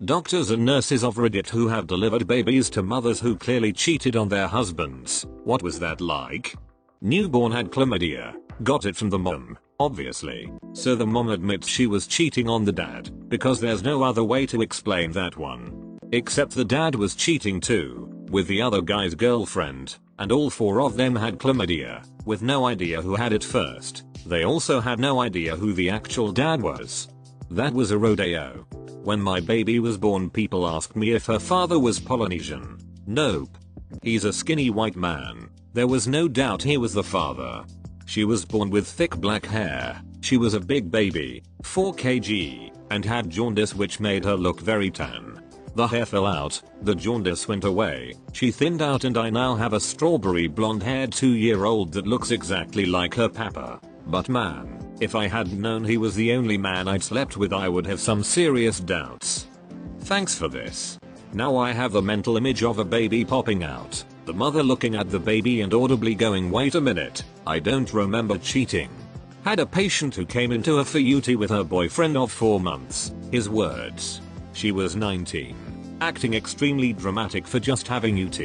Doctors and nurses of Reddit who have delivered babies to mothers who clearly cheated on their husbands. What was that like? Newborn had chlamydia. Got it from the mom, obviously. So the mom admits she was cheating on the dad, because there's no other way to explain that one. Except the dad was cheating too, with the other guy's girlfriend, and all four of them had chlamydia, with no idea who had it first. They also had no idea who the actual dad was. That was a rodeo. When my baby was born, people asked me if her father was Polynesian. Nope. He's a skinny white man. There was no doubt he was the father. She was born with thick black hair. She was a big baby, 4 kg, and had jaundice, which made her look very tan. The hair fell out, the jaundice went away, she thinned out, and I now have a strawberry blonde haired 2-year-old that looks exactly like her papa. But man, if I hadn't known he was the only man I'd slept with, I would have some serious doubts. Thanks for this. Now I have the mental image of a baby popping out, the mother looking at the baby and audibly going, wait a minute, I don't remember cheating. Had a patient who came into a FUT with her boyfriend of 4 months. His words. She was 19. Acting extremely dramatic for just having UT.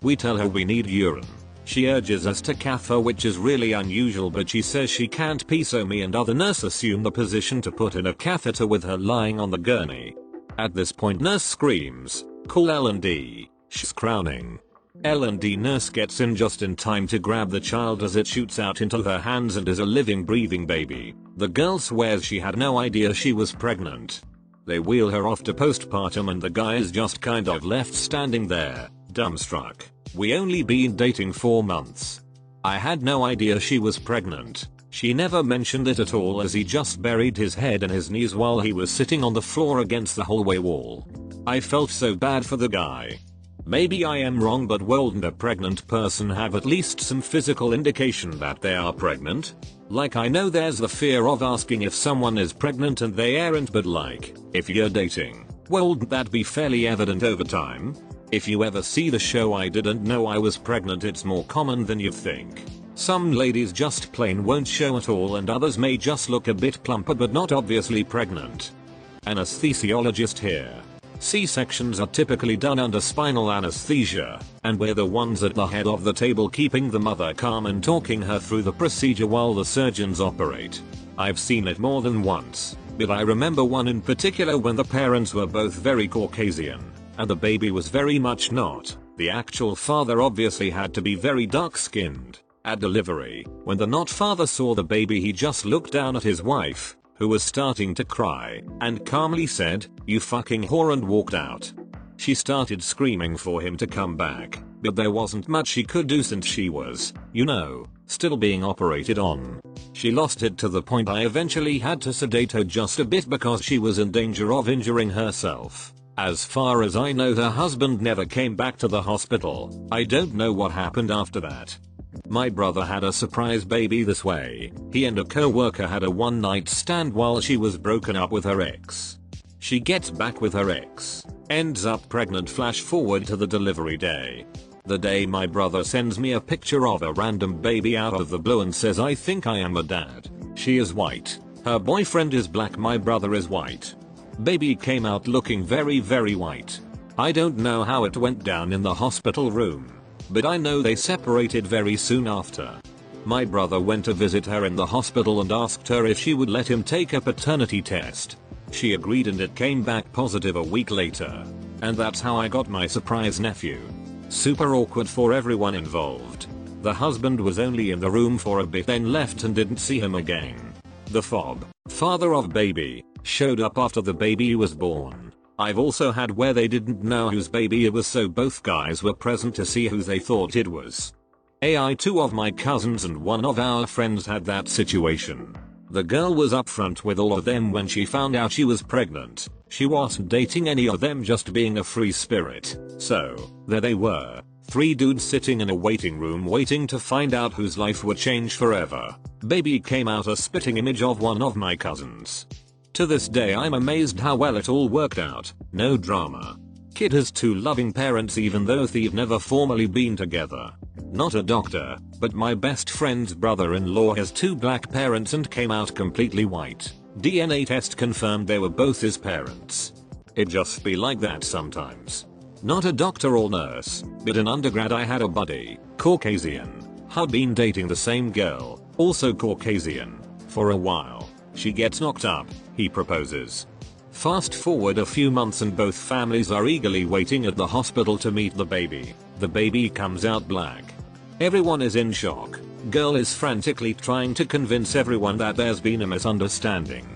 We tell her we need urine. She urges us to cath her, which is really unusual, but she says she can't pee, so me and other nurse assume the position to put in a catheter with her lying on the gurney. At this point nurse screams, call L&D, she's crowning. L&D nurse gets in just in time to grab the child as it shoots out into her hands and is a living, breathing baby. The girl swears she had no idea she was pregnant. They wheel her off to postpartum and the guy is just kind of left standing there, dumbstruck. We only been dating 4 months. I had no idea she was pregnant. She never mentioned it at all, as he just buried his head in his knees while he was sitting on the floor against the hallway wall. I felt so bad for the guy. Maybe I am wrong, but wouldn't a pregnant person have at least some physical indication that they are pregnant? Like, I know there's the fear of asking if someone is pregnant and they aren't, but like, if you're dating, wouldn't that be fairly evident over time? If you ever see the show I Didn't Know I Was Pregnant, it's more common than you think. Some ladies just plain won't show at all, and others may just look a bit plumper but not obviously pregnant. Anesthesiologist here. C-sections are typically done under spinal anesthesia, and we're the ones at the head of the table keeping the mother calm and talking her through the procedure while the surgeons operate. I've seen it more than once, but I remember one in particular when the parents were both very Caucasian, and the baby was very much not. The actual father obviously had to be very dark-skinned. At delivery, when the not father saw the baby, he just looked down at his wife, who was starting to cry, and calmly said, "You fucking whore," and walked out. She started screaming for him to come back, but there wasn't much she could do since she was, you know, still being operated on. She lost it to the point I eventually had to sedate her just a bit because she was in danger of injuring herself. As far as I know, her husband never came back to the hospital. I don't know what happened after that. My brother had a surprise baby this way. He and a co-worker had a one-night stand while she was broken up with her ex. She gets back with her ex, ends up pregnant. Flash forward to the delivery day. The day my brother sends me a picture of a random baby out of the blue and says, "I think I am a dad." She is white. Her boyfriend is black. My brother is white. Baby came out looking very, very white. I don't know how it went down in the hospital room, but I know they separated very soon after. My brother went to visit her in the hospital and asked her if she would let him take a paternity test. She agreed and it came back positive a week later. And that's how I got my surprise nephew. Super awkward for everyone involved. The husband was only in the room for a bit, then left and didn't see him again. The father of baby, showed up after the baby was born. I've also had where they didn't know whose baby it was, so both guys were present to see who they thought it was. Two of my cousins and one of our friends had that situation. The girl was upfront with all of them when she found out she was pregnant. She wasn't dating any of them, just being a free spirit. So, there they were. 3 dudes sitting in a waiting room waiting to find out whose life would change forever. Baby came out a spitting image of one of my cousins. To this day I'm amazed how well it all worked out. No drama. Kid has 2 loving parents even though they've never formally been together. Not a doctor, but my best friend's brother-in-law has 2 black parents and came out completely white. DNA test confirmed they were both his parents. It just be like that sometimes. Not a doctor or nurse, but in undergrad I had a buddy, Caucasian, had been dating the same girl, also Caucasian, for a while. She gets knocked up, he proposes. Fast forward a few months and both families are eagerly waiting at the hospital to meet the baby. The baby comes out black. Everyone is in shock. Girl is frantically trying to convince everyone that there's been a misunderstanding.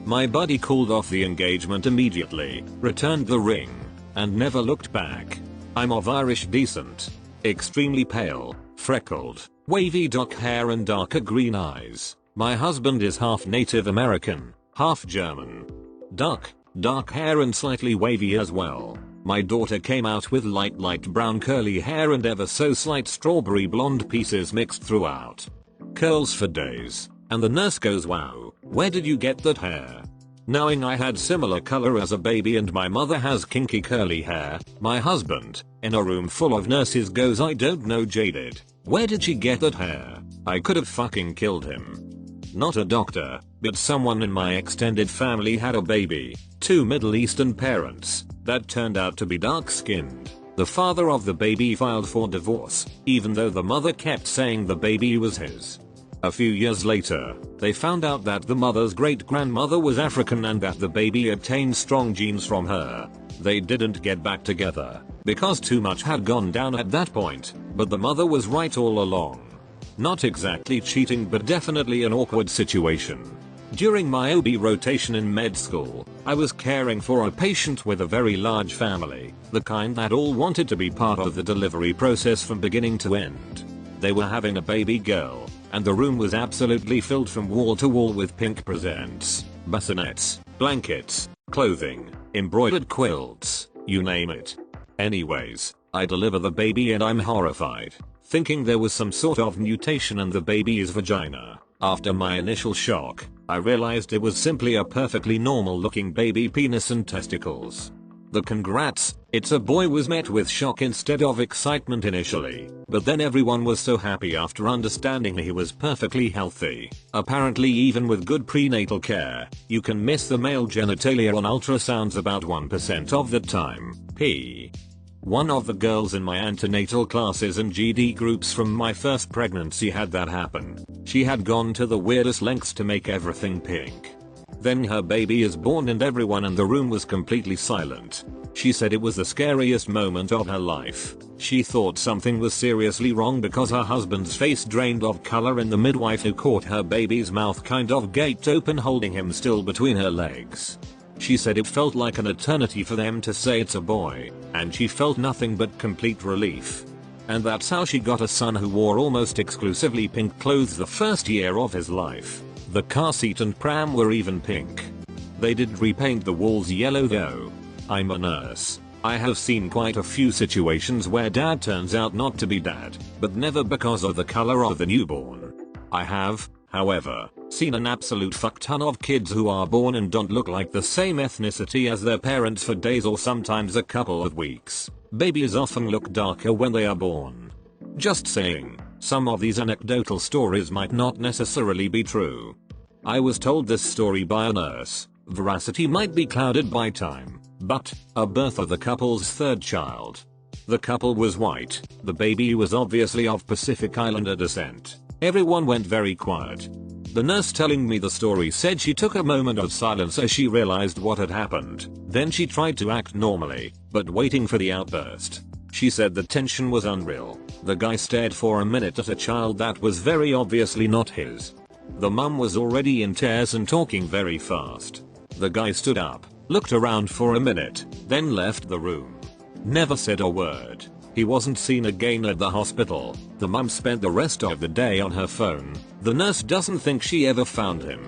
My buddy called off the engagement immediately, returned the ring, and never looked back. I'm of Irish descent. Extremely pale, freckled, wavy dark hair and darker green eyes. My husband is half Native American, half German. Dark hair and slightly wavy as well. My daughter came out with light brown curly hair and ever so slight strawberry blonde pieces mixed throughout. Curls for days. And the nurse goes, "Wow, where did you get that hair?" Knowing I had similar color as a baby and my mother has kinky curly hair, my husband, in a room full of nurses, goes, "I don't know, jaded. Where did she get that hair?" I could have fucking killed him. Not a doctor, but someone in my extended family had a baby, 2 Middle Eastern parents, that turned out to be dark-skinned. The father of the baby filed for divorce, even though the mother kept saying the baby was his. A few years later, they found out that the mother's great-grandmother was African and that the baby obtained strong genes from her. They didn't get back together, because too much had gone down at that point, but the mother was right all along. Not exactly cheating, but definitely an awkward situation. During my OB rotation in med school, I was caring for a patient with a very large family, the kind that all wanted to be part of the delivery process from beginning to end. They were having a baby girl, and the room was absolutely filled from wall to wall with pink presents, bassinets, blankets, clothing, embroidered quilts, you name it. Anyways, I deliver the baby and I'm horrified, thinking there was some sort of mutation in the baby's vagina. After my initial shock, I realized it was simply a perfectly normal looking baby penis and testicles. The "congrats, it's a boy" was met with shock instead of excitement initially, but then everyone was so happy after understanding he was perfectly healthy. Apparently, even with good prenatal care, you can miss the male genitalia on ultrasounds about 1% of the time. One of the girls in my antenatal classes and GD groups from my first pregnancy had that happen. She had gone to the weirdest lengths to make everything pink. Then her baby is born and everyone in the room was completely silent. She said it was the scariest moment of her life. She thought something was seriously wrong because her husband's face drained of color and the midwife who caught her baby's mouth kind of gaped open, holding him still between her legs. She said it felt like an eternity for them to say it's a boy, and she felt nothing but complete relief. And that's how she got a son who wore almost exclusively pink clothes the first year of his life. The car seat and pram were even pink. They did repaint the walls yellow though. I'm a nurse. I have seen quite a few situations where dad turns out not to be dad, but never because of the color of the newborn. I have, however, seen an absolute fuck ton of kids who are born and don't look like the same ethnicity as their parents for days or sometimes a couple of weeks. Babies often look darker when they are born. Just saying. Some of these anecdotal stories might not necessarily be true. I was told this story by a nurse. Veracity might be clouded by time, but a birth of the couple's third child. The couple was white. The baby was obviously of Pacific Islander descent. Everyone went very quiet. The nurse telling me the story said she took a moment of silence as she realized what had happened. Then she tried to act normally, but waiting for the outburst. She said the tension was unreal. The guy stared for a minute at a child that was very obviously not his. The mum was already in tears and talking very fast. The guy stood up, looked around for a minute, then left the room. Never said a word. He wasn't seen again at the hospital. The mum spent the rest of the day on her phone. The nurse doesn't think she ever found him.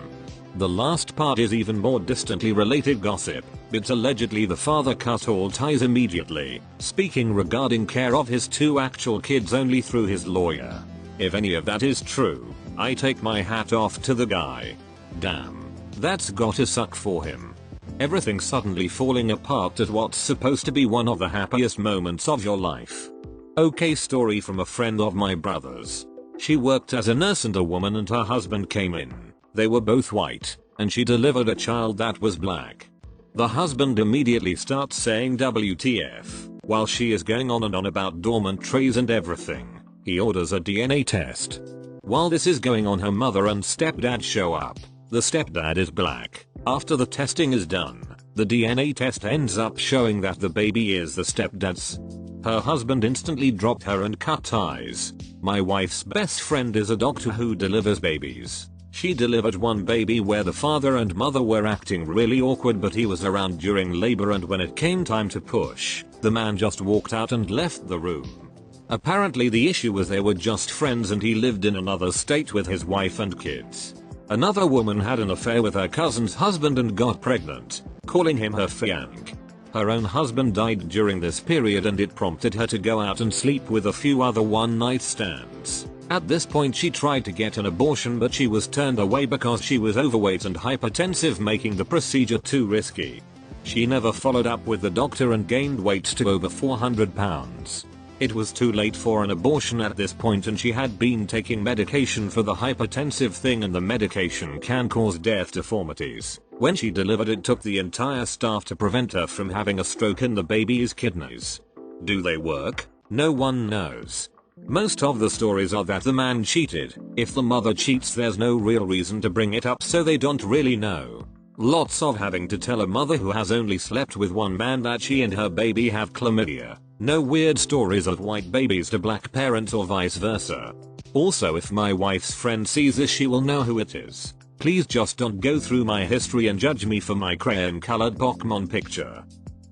The last part is even more distantly related gossip, but allegedly the father cut all ties immediately, speaking regarding care of his 2 actual kids only through his lawyer. If any of that is true, I take my hat off to the guy. Damn. That's gotta suck for him. Everything suddenly falling apart at what's supposed to be one of the happiest moments of your life. Okay, story from a friend of my brother's. She worked as a nurse and a woman and her husband came in. They were both white, and she delivered a child that was black. The husband immediately starts saying WTF, while she is going on and on about dormant trays and everything. He orders a DNA test. While this is going on, her mother and stepdad show up. The stepdad is black. After the testing is done, the DNA test ends up showing that the baby is the stepdad's. Her husband instantly dropped her and cut ties. My wife's best friend is a doctor who delivers babies. She delivered one baby where the father and mother were acting really awkward, but he was around during labor, and when it came time to push, the man just walked out and left the room. Apparently the issue was they were just friends and he lived in another state with his wife and kids. Another woman had an affair with her cousin's husband and got pregnant, calling him her fiancé. Her own husband died during this period and it prompted her to go out and sleep with a few other one-night stands. At this point she tried to get an abortion, but she was turned away because she was overweight and hypertensive, making the procedure too risky. She never followed up with the doctor and gained weight to over 400 pounds. It was too late for an abortion at this point, and she had been taking medication for the hypertensive thing, and the medication can cause death deformities. When she delivered, it took the entire staff to prevent her from having a stroke in the baby's kidneys. Do they work? No one knows. Most of the stories are that the man cheated. If the mother cheats, there's no real reason to bring it up, so they don't really know. Lots of having to tell a mother who has only slept with one man that she and her baby have chlamydia. No weird stories of white babies to black parents or vice versa. Also, if my wife's friend sees this, she will know who it is. Please just don't go through my history and judge me for my crayon colored Pokemon picture.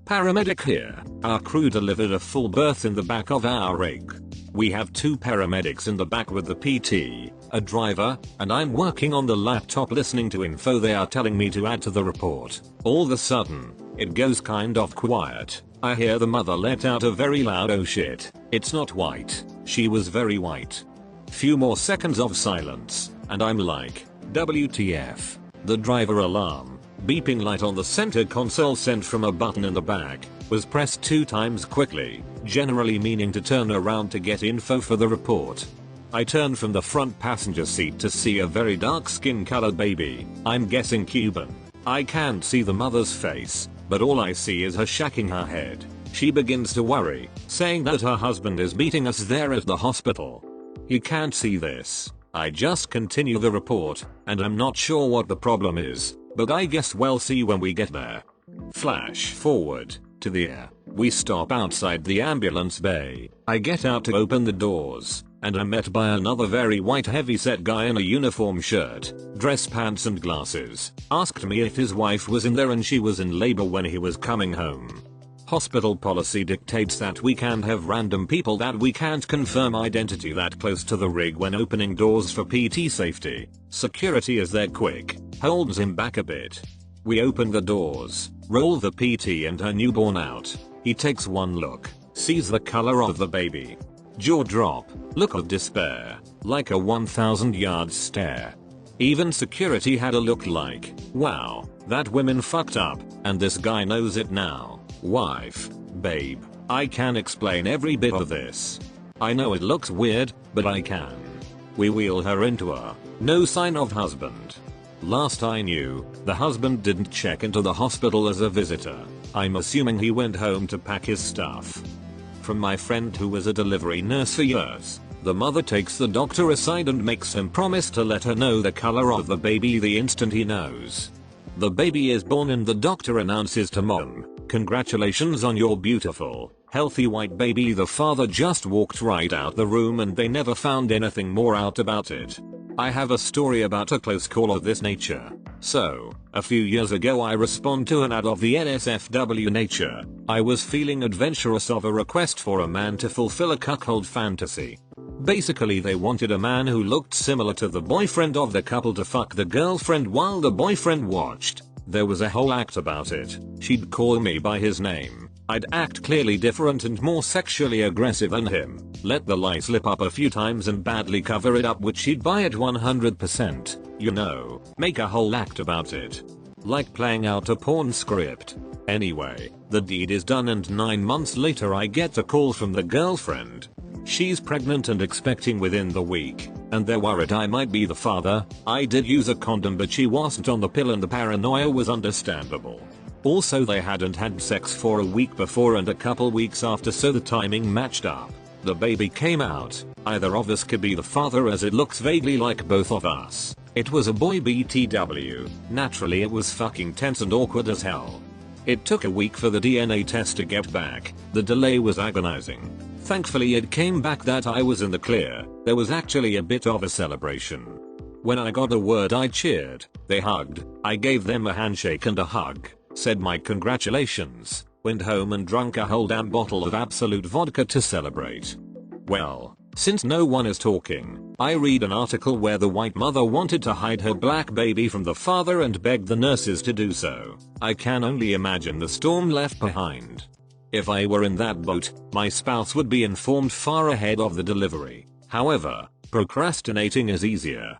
Paramedic here. Our crew delivered a full berth in the back of our rig. We have 2 paramedics in the back with the PT, a driver, and I'm working on the laptop listening to info they are telling me to add to the report. All of a sudden, it goes kind of quiet. I hear the mother let out a very loud "oh shit, it's not white, she was very white." Few more seconds of silence, and I'm like, WTF. The driver alarm, beeping light on the center console sent from a button in the back, was pressed 2 times quickly, generally meaning to turn around to get info for the report. I turn from the front passenger seat to see a very dark skin colored baby, I'm guessing Cuban. I can't see the mother's face, but all I see is her shaking her head. She begins to worry, saying that her husband is beating us there at the hospital. You can't see this. I just continue the report, and I'm not sure what the problem is, but I guess we'll see when we get there. Flash forward to the air. We stop outside the ambulance bay. I get out to open the doors, and I'm met by another very white heavy-set guy in a uniform shirt, dress pants and glasses. Asked me if his wife was in there and she was in labor when he was coming home. Hospital policy dictates that we can't have random people that we can't confirm identity that close to the rig when opening doors for PT safety. Security is there quick, holds him back a bit. We open the doors, roll the PT and her newborn out. He takes one look, sees the color of the baby. Jaw drop, look of despair, like a 1,000-yard stare. Even security had a look like, wow, that woman fucked up, and this guy knows it now. Wife, babe, I can explain every bit of this. I know it looks weird, but I can. We wheel her into her, no sign of husband. Last I knew, the husband didn't check into the hospital as a visitor. I'm assuming he went home to pack his stuff. From my friend who was a delivery nurse for years, the mother takes the doctor aside and makes him promise to let her know the color of the baby the instant he knows. The baby is born and the doctor announces to mom, "Congratulations on your beautiful, healthy white baby." The father just walked right out the room and they never found anything more out about it. I have a story about a close call of this nature. So, a few years ago I respond to an ad of the NSFW nature. I was feeling adventurous of a request for a man to fulfill a cuckold fantasy. Basically they wanted a man who looked similar to the boyfriend of the couple to fuck the girlfriend while the boyfriend watched. There was a whole act about it. She'd call me by his name. I'd act clearly different and more sexually aggressive than him, let the lie slip up a few times and badly cover it up, which she'd buy at 100%, you know, make a whole act about it. Like playing out a porn script. Anyway, the deed is done and 9 months later I get a call from the girlfriend. She's pregnant and expecting within the week, and they're worried I might be the father. I did use a condom but she wasn't on the pill and the paranoia was understandable. Also they hadn't had sex for a week before and a couple weeks after, so the timing matched up. The baby came out. Either of us could be the father as it looks vaguely like both of us. It was a boy BTW. Naturally it was fucking tense and awkward as hell. It took a week for the DNA test to get back. The delay was agonizing. Thankfully it came back that I was in the clear. There was actually a bit of a celebration. When I got the word I cheered. They hugged. I gave them a handshake and a hug. Said my congratulations. Went home and drank a whole damn bottle of Absolute vodka to celebrate. Well, since no one is talking, I read an article where the white mother wanted to hide her black baby from the father and begged the nurses to do so. I can only imagine the storm left behind. If I were in that boat, my spouse would be informed far ahead of the delivery. However, procrastinating is easier.